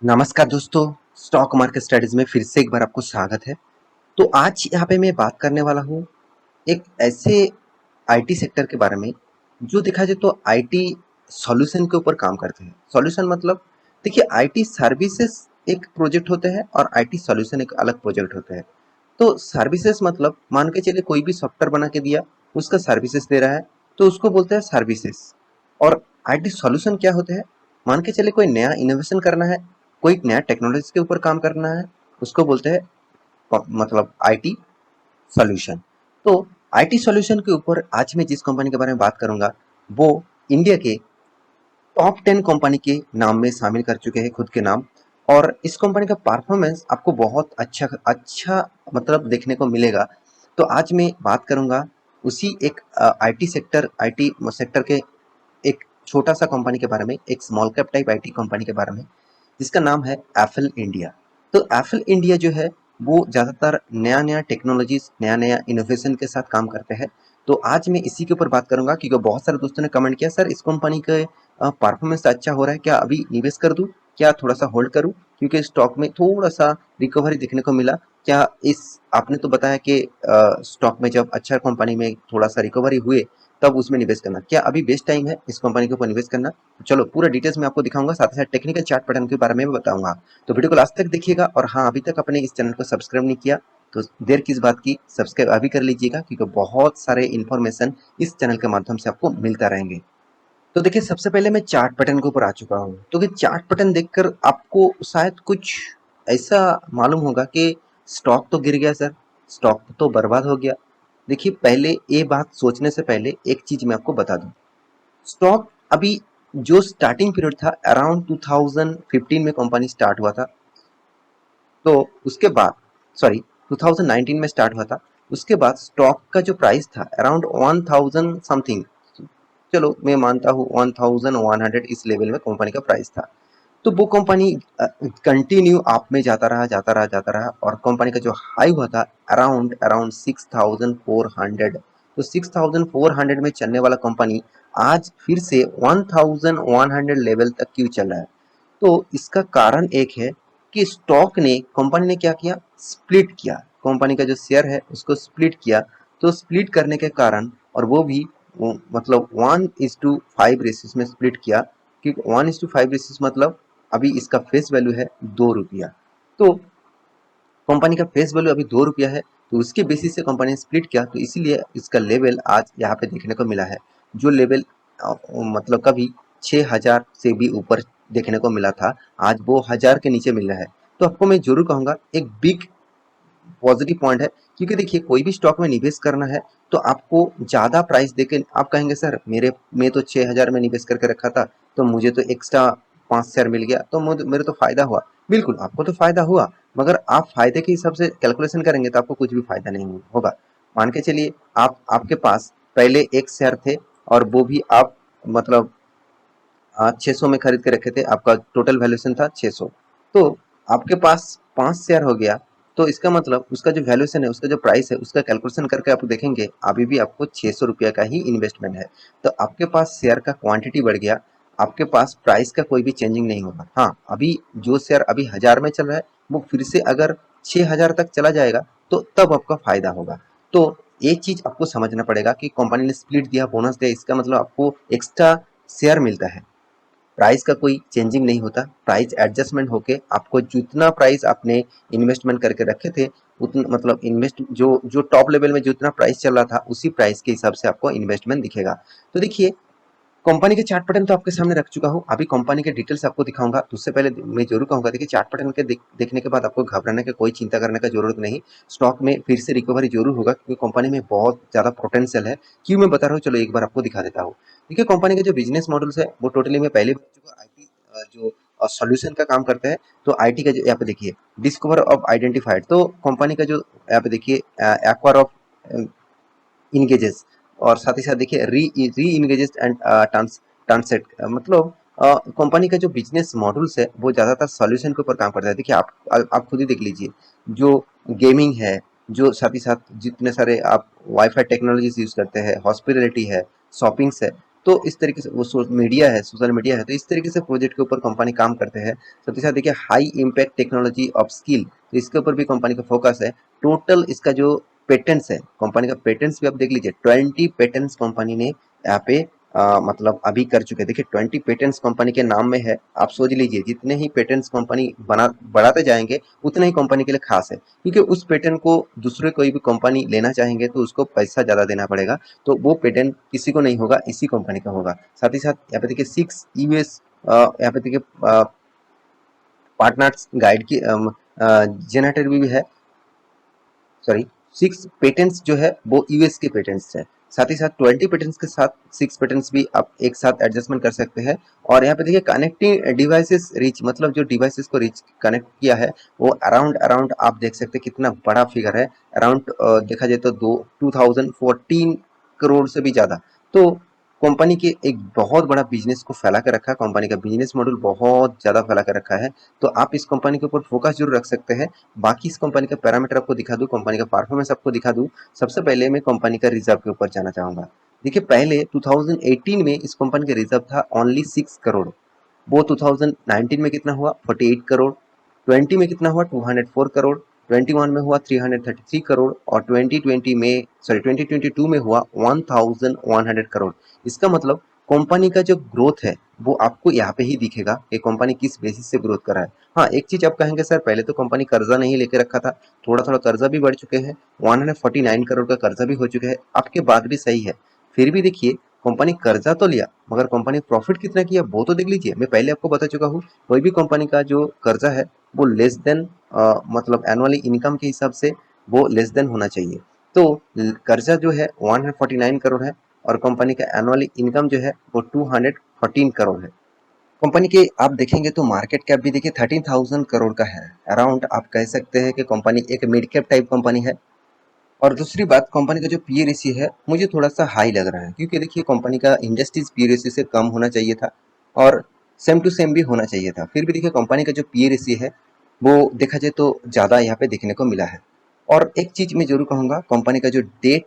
नमस्कार दोस्तों, stock market studies में फिर से एक बार आपको स्वागत है। तो आज यहाँ पे मैं बात करने वाला हूँ एक ऐसे आईटी सेक्टर के बारे में जो देखा जाए तो आईटी सॉल्यूशन के ऊपर काम करते हैं। सॉल्यूशन मतलब देखिए आईटी सर्विसेज एक प्रोजेक्ट होते हैं और आईटी सॉल्यूशन एक अलग प्रोजेक्ट होते हैं। तो सर्विसेज मतलब मान के चलिए कोई भी सॉफ्टवेयर बना के दिया, उसका सर्विसेज दे रहा है तो उसको बोलते हैं सर्विसेज। और आईटी सॉल्यूशन क्या होते हैं? मान के चलिए कोई नया इनोवेशन करना है, कोई नया टेक्नोलॉजी के ऊपर काम करना है, उसको बोलते हैं मतलब आईटी सॉल्यूशन। तो आईटी सॉल्यूशन के ऊपर आज मैं जिस कंपनी के बारे में बात करूंगा वो इंडिया के टॉप 10 कंपनी के नाम में शामिल कर चुके हैं खुद के नाम। और इस कंपनी का परफॉर्मेंस आपको बहुत अच्छा अच्छा मतलब देखने को मिलेगा। तो आज मैं बात करूंगा उसी एक आईटी सेक्टर के एक छोटा सा कंपनी के बारे में, एक small cap type IT company के बारे में जिसका नाम है एफएल इंडिया। तो एफएल इंडिया जो है वो ज़्यादातर नया नया टेक्नोलॉजीज, नया नया इनोवेशन के साथ काम करते हैं। तो आज मैं इसी के ऊपर बात करूंगा क्योंकि बहुत सारे दोस्तों ने कमेंट किया, सर इस कंपनी के परफॉर्मेंस अच्छा हो रहा है, क्या अभी निवेश कर दूं, क्या थोड़ा सा होल्ड करूं क्योंकि स्टॉक में थोड़ा सा रिकवरी देखने को मिला। क्या इस आपने तो बताया कि स्टॉक में जब अच्छा कंपनी में थोड़ा सा रिकवरी हुए तब उसमें निवेश करना, क्या अभी बेस्ट टाइम है इस कंपनी के ऊपर निवेश करना? तो चलो पूरा डिटेल्स में आपको दिखाऊंगा, साथ ही साथ टेक्निकल चार्ट पैटर्न के बारे में भी बताऊंगा। तो वीडियो को लास्ट तक देखिएगा। और हाँ, अभी तक अपने इस चैनल को सब्सक्राइब नहीं किया तो देर किस बात की, सब्सक्राइब अभी कर लीजिएगा क्योंकि बहुत सारे इन्फॉर्मेशन इस चैनल के माध्यम से आपको मिलता रहेंगे। तो देखिए सबसे पहले मैं चार्ट पैटर्न के ऊपर आ चुका हूँ। तो कि चार्ट पैटर्न देखकर आपको शायद कुछ ऐसा मालूम होगा कि स्टॉक तो गिर गया सर, स्टॉक तो बर्बाद हो गया। देखिए पहले ये बात सोचने से पहले एक चीज मैं आपको बता दूं। स्टॉक अभी जो स्टार्टिंग पीरियड था अराउंड 2015 में कंपनी स्टार्ट हुआ था। तो उसके बाद सॉरी 2019 में स्टार्ट हुआ था। उसके बाद स्टॉक का जो प्राइस था अराउंड 1000 समथिंग, चलो मैं मानता हूँ 1100 इस लेवल में कंपनी का प्राइस था। तो वो कंपनी कंटिन्यू अप में जाता रहा और कंपनी का जो हाई हुआ था अराउंड अराउंड 6400। तो 6400 में चलने वाला कंपनी आज फिर से 1100 लेवल तक क्यों चल रहा है? तो इसका कारण एक है कि स्टॉक ने कंपनी ने क्या किया, स्प्लिट किया। कंपनी का जो शेयर है उसको स्प्लिट किया। तो स्प्लिट करने के कारण, और वो भी मतलब 1:5 रेसिस में स्प्लिट किया। क्योंकि 1:5 रेसिस मतलब अभी इसका फेस वैल्यू है 2 रुपया। तो कंपनी का फेस वैल्यू अभी 2 रुपया है। तो उसके बेसिस से कंपनी ने स्प्लिट किया, तो इसीलिए इसका लेवल आज यहाँ पे देखने को मिला है। जो लेवल मतलब कभी 6000 से भी ऊपर देखने को मिला था, आज वो 1000 के नीचे मिल रहा है। तो आपको मैं जरूर कहूंगा एक बिग पॉजिटिव पॉइंट है। क्योंकि देखिए कोई भी स्टॉक में निवेश करना है तो आपको ज्यादा प्राइस देके आप कहेंगे सर मेरे मैं तो 6000 में निवेश करके रखा था तो मुझे तो एक्स्ट्रा 5 शेयर मिल गया तो मेरे तो फायदा हुआ। बिल्कुल आपको तो फायदा हुआ, मगर आप फायदे के हिसाब से कैलकुलेशन करेंगे तो आपको कुछ भी फायदा नहीं होगा। मान के चलिए आप आपके पास पहले एक शेयर थे और वो भी आप मतलब 600 में खरीद के रखे थे, आपका टोटल वैल्यूएशन था 600। तो आपके पास 5 शेयर हो गया। तो इसका मतलब उसका जो वैल्यूएशन है, उसका जो प्राइस है, उसका कैलकुलेशन करके आप देखेंगे अभी भी आपको 600 रुपया का ही इन्वेस्टमेंट है। तो आपके पास शेयर का क्वांटिटी बढ़ गया, आपके पास प्राइस का कोई भी चेंजिंग नहीं होगा। हाँ, अभी जो शेयर अभी 1000 में चल रहा है वो फिर से अगर 6000 तक चला जाएगा तो तब आपका फायदा होगा। तो ये चीज आपको समझना पड़ेगा कि कंपनी ने स्प्लिट दिया, बोनस दिया, इसका मतलब आपको एक्स्ट्रा शेयर मिलता है। प्राइस का कोई चेंजिंग नहीं होता, प्राइस एडजस्टमेंट होके आपको जितना प्राइस आपने इन्वेस्टमेंट करके रखे थे उतना मतलब इन्वेस्ट जो जो टॉप लेवल में जितना प्राइस चल रहा था उसी प्राइस के हिसाब से आपको इन्वेस्टमेंट दिखेगा। तो देखिए कंपनी के चार्ट पैटर्न तो आपके सामने रख चुका हूँ, अभी कंपनी के डिटेल्स आपको दिखाऊंगा। तो उससे पहले मैं जरूर कहूंगा देखिए चार्ट पैटर्न के देखने के बाद आपको घबराने का कोई चिंता करने का जरूरत नहीं। स्टॉक में फिर से रिकवरी जरूर होगा क्योंकि कंपनी में बहुत ज्यादा पोटेंशियल है। क्यों मैं बता रहा हूँ, चलो एक बार आपको दिखा देता हूँ। देखिए कंपनी के जो बिजनेस मॉडल्स है वो टोटली मैं पहले बता चुका, आईटी जो सॉल्यूशन का काम करता है। तो आईटी का जो यहाँ पे देखिए डिस्कवर ऑफ आइडेंटिफाइड, तो कंपनी का जो यहाँ पे देखिए एक्वायर ऑफ इंगेजेस, और साथ ही साथ देखिए री इंगेजेस एंड ट्रांसेट, मतलब कंपनी का जो बिजनेस मॉडल्स है वो ज़्यादातर सॉल्यूशन के ऊपर काम करता है। देखिए आप खुद ही देख लीजिए, जो गेमिंग है, जो साथ ही साथ जितने सारे आप वाईफाई टेक्नोलॉजीज यूज़ करते हैं, हॉस्पिटलिटी है, शॉपिंग्स है, तो इस तरीके से वो मीडिया है, सोशल मीडिया है, तो इस तरीके से प्रोजेक्ट के ऊपर कंपनी काम करते हैं। साथ ही साथ देखिए high impact technology of skill, तो इसके ऊपर भी कंपनी का फोकस है। टोटल इसका जो पेटेंट्स है, कंपनी का पेटेंट्स भी आप देख लीजिए, 20 पेटेंट्स कंपनी ने यहाँ पे मतलब अभी कर चुके हैं। देखिए 20 पेटेंट्स कंपनी के नाम में है। आप सोच लीजिए जितने ही पेटेंट्स कंपनी बढ़ाते जाएंगे उतने ही कंपनी के लिए खास है, क्योंकि उस पेटेंट को दूसरे कोई भी कंपनी लेना चाहेंगे तो उसको पैसा ज्यादा देना पड़ेगा, तो वो पेटेंट किसी को नहीं होगा, इसी कंपनी का होगा। साथ ही साथ यहाँ पे देखिए 6 यूएस, यहाँ पे देखिए पार्टनर्स गाइड की जेनरेटर भी है, सॉरी 6 पेटेंट्स जो है वो यूएस के पेटेंट्स है। साथ ही साथ 20 पेटेंट्स के साथ 6 पेटेंट्स भी आप एक साथ एडजस्टमेंट कर सकते हैं। और यहाँ पे देखिए कनेक्टिंग डिवाइसेस रीच, मतलब जो डिवाइसेस को रीच कनेक्ट किया है वो अराउंड अराउंड आप देख सकते हैं कितना बड़ा फिगर है। अराउंड देखा जाए तो 2014 करोड़ से भी ज्यादा। तो कंपनी के एक बहुत बड़ा बिजनेस को फैला कर रखा है, कंपनी का बिजनेस मॉडल बहुत ज्यादा फैला कर रखा है। तो आप इस कंपनी के ऊपर फोकस जरूर रख सकते हैं। बाकी इस कंपनी का पैरामीटर आपको दिखा दूं, कंपनी का परफॉर्मेंस आपको दिखा दूं। सबसे पहले मैं कंपनी का रिजर्व के ऊपर जाना चाहूंगा। देखिए पहले 2018 में इस कंपनी का रिजर्व था ओनली 6 करोड़। वो 2019 में कितना हुआ 48 करोड़, 20 में कितना हुआ 204 करोड़, 21 में हुआ 333 करोड़, और 2022 में हुआ 1100 करोड़। इसका मतलब कंपनी का जो ग्रोथ है वो आपको यहाँ पे ही दिखेगा कि कंपनी किस बेसिस से ग्रोथ कर रहा है। हाँ, एक चीज आप कहेंगे सर पहले तो कंपनी कर्जा नहीं लेके रखा था, थोड़ा थोड़ा कर्जा भी बढ़ चुके हैं, 149 करोड़ का कर्जा भी हो चुका है। आपके बात भी सही है, फिर भी देखिए कंपनी कर्जा तो लिया मगर कंपनी प्रॉफिट कितना किया वो तो देख लीजिए। मैं पहले आपको बता चुका हूँ कोई भी कंपनी का जो कर्जा है वो लेस देन मतलब एनुअली इनकम के हिसाब से वो लेस देन होना चाहिए। तो कर्जा जो है 149 करोड़ है और कंपनी का एनुअली इनकम जो है वो 214 करोड़ है। कंपनी के आप देखेंगे तो मार्केट कैप भी देखिए 13,000 करोड़ का है। अराउंड आप कह सकते हैं कि कंपनी एक मिड कैप टाइप कंपनी है। और दूसरी बात कंपनी का जो पी रेशियो है मुझे थोड़ा सा हाई लग रहा है, क्योंकि देखिए कंपनी का इंडस्ट्रीज पी रेशियो से कम होना चाहिए था और सेम टू सेम भी होना चाहिए था। फिर भी देखिए कंपनी का जो पी रेशियो है वो देखा जाए तो ज़्यादा यहाँ पे देखने को मिला है। और एक चीज मैं जरूर कहूंगा, कंपनी का जो डेट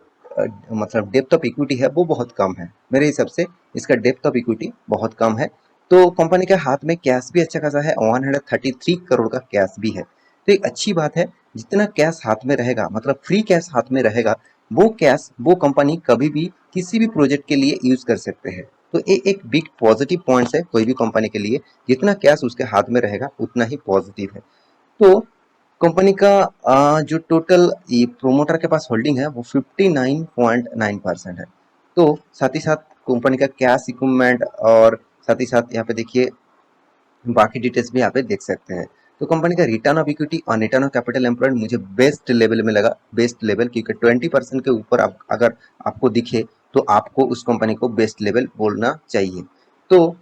मतलब डेप्थ ऑफ इक्विटी है वो बहुत कम है मेरे हिसाब से। इसका डेप्थ ऑफ इक्विटी बहुत कम है। तो कंपनी के हाथ में कैश भी अच्छा खासा है, 133 करोड़ का कैश भी है। तो एक अच्छी बात है, जितना कैश हाथ में रहेगा मतलब फ्री कैश हाथ में रहेगा वो कैश वो कंपनी कभी भी किसी भी प्रोजेक्ट के लिए यूज कर सकते हैं। तो ये एक बिग पॉजिटिव पॉइंट्स है कोई भी कंपनी के लिए, जितना कैश उसके हाथ में रहेगा उतना ही पॉजिटिव है। तो कंपनी का जो टोटल ये प्रोमोटर के पास होल्डिंग है वो 59.9% है। तो साथ ही साथ कंपनी का कैश इक्विपमेंट और साथ ही साथ यहाँ पे देखिए बाकी डिटेल्स भी यहाँ पे देख सकते हैं। तो कंपनी का रिटर्न ऑफ इक्विटी और रिटर्न ऑफ कैपिटल एम्प्लॉयड मुझे बेस्ट लेवल में लगा, बेस्ट लेवल, क्योंकि 20% के ऊपर अगर आपको दिखे तो आपको उस कंपनी को बेस्ट लेवल बोलना चाहिए। तो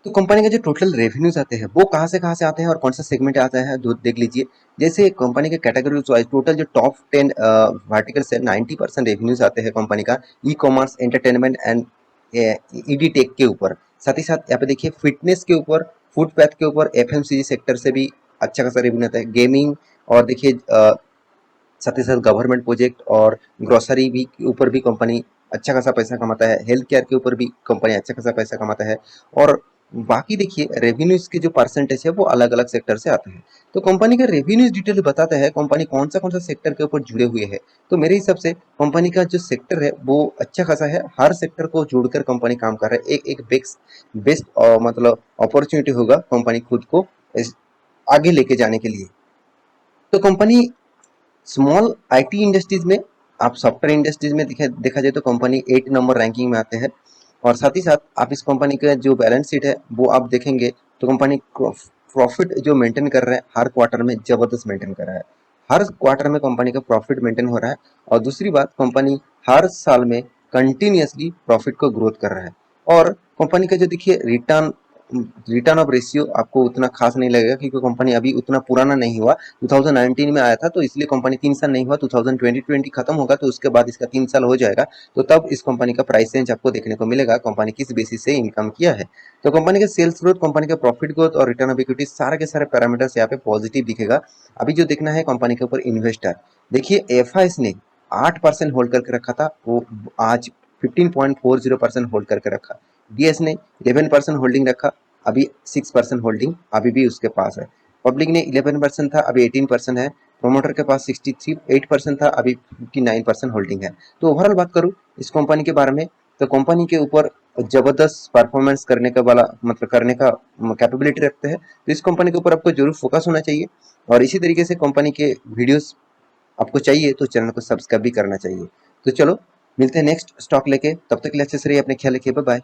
कंपनी का जो टोटल रेवेन्यूज आते हैं वो कहाँ से आते हैं और कौन सा सेगमेंट आता है देख लीजिए। जैसे कंपनी के कैटेगरी वाइज टोटल जो टॉप 10 वर्टिकल्स है 90% रेवेन्यूज आते हैं कंपनी का e commerce, entertainment and edtech के ऊपर। साथ ही साथ यहाँ पे देखिए फिटनेस के ऊपर, फूड पैथ के ऊपर, एफएमसीजी सेक्टर से भी अच्छा खासा रेवेन्यू आता है, गेमिंग और देखिए साथ ही साथ गवर्नमेंट प्रोजेक्ट और ग्रोसरी भी के ऊपर भी कंपनी अच्छा खासा पैसा कमाता है, हेल्थ केयर के ऊपर भी कंपनी अच्छा खासा पैसा कमाता है। और बाकी देखिए रेवेन्यूज के जो परसेंटेज है वो अलग अलग सेक्टर से आते हैं। तो कंपनी का रेवेन्यूज डिटेल बताता है कंपनी कौन सा सेक्टर के ऊपर जुड़े हुए है। तो मेरे हिसाब से कंपनी का जो सेक्टर है वो अच्छा खासा है, हर सेक्टर को जोड़कर कंपनी काम कर रहा है। एक एक बेस्ट मतलब अपॉर्चुनिटी होगा कंपनी खुद को आगे लेके जाने के लिए। तो कंपनी स्मॉल आईटी इंडस्ट्रीज में, आप सॉफ्टवेयर इंडस्ट्रीज में देखा जाए तो कंपनी 8 नंबर रैंकिंग में आते हैं। और साथ ही साथ आप इस कंपनी का जो बैलेंस शीट है वो आप देखेंगे तो कंपनी प्रॉफिट जो मेंटेन कर रहा है हर क्वार्टर में जबरदस्त मेंटेन कर रहा है। हर क्वार्टर में कंपनी का प्रॉफिट मेंटेन हो रहा है। और दूसरी बात कंपनी हर साल में कंटिन्यूअसली प्रॉफिट को ग्रोथ कर रहा है। और कंपनी का जो देखिए रिटर्न ऑफ रेशियो आपको उतना खास नहीं लगेगा, क्योंकि कंपनी अभी उतना पुराना नहीं हुआ। 2019 में आया था तो इसलिए कंपनी 3 साल नहीं हुआ, 2020 खत्म होगा तो उसके बाद इसका 3 साल हो जाएगा। तो तब इस कंपनी का प्राइस रेंज आपको देखने को मिलेगा कंपनी किस बेसिस से इनकम किया है। तो कंपनी का सेल्स ग्रोथ, कंपनी का प्रॉफिट ग्रोथ और रिटर्न ऑफ इक्विटी सारे के सारे पैरामीटर्स यहाँ पे पॉजिटिव दिखेगा। अभी जो देखना है कंपनी के ऊपर इन्वेस्टर, देखिए एफआईएस ने 8% होल्ड करके रखा था, वो आज 15.40% होल्ड करके रखा। डीएस ने 11% होल्डिंग रखा, अभी 6% होल्डिंग अभी भी उसके पास है। पब्लिक ने 11% था, अभी 18% है। प्रोमोटर के पास 68% था, अभी 59% होल्डिंग है। तो ओवरऑल बात करूँ इस कंपनी के बारे में, तो कंपनी के ऊपर जबरदस्त परफॉर्मेंस करने का वाला मतलब करने का कैपेबिलिटी रखते हैं। तो इस कंपनी के ऊपर आपको जरूर फोकस होना चाहिए, और इसी तरीके से कंपनी के वीडियोस आपको चाहिए तो चैनल को सब्सक्राइब भी करना चाहिए। तो चलो मिलते हैं नेक्स्ट स्टॉक लेके, तब तक के लिए अच्छे से रहिए, अपने ख्याल रखिए, बाय बाय।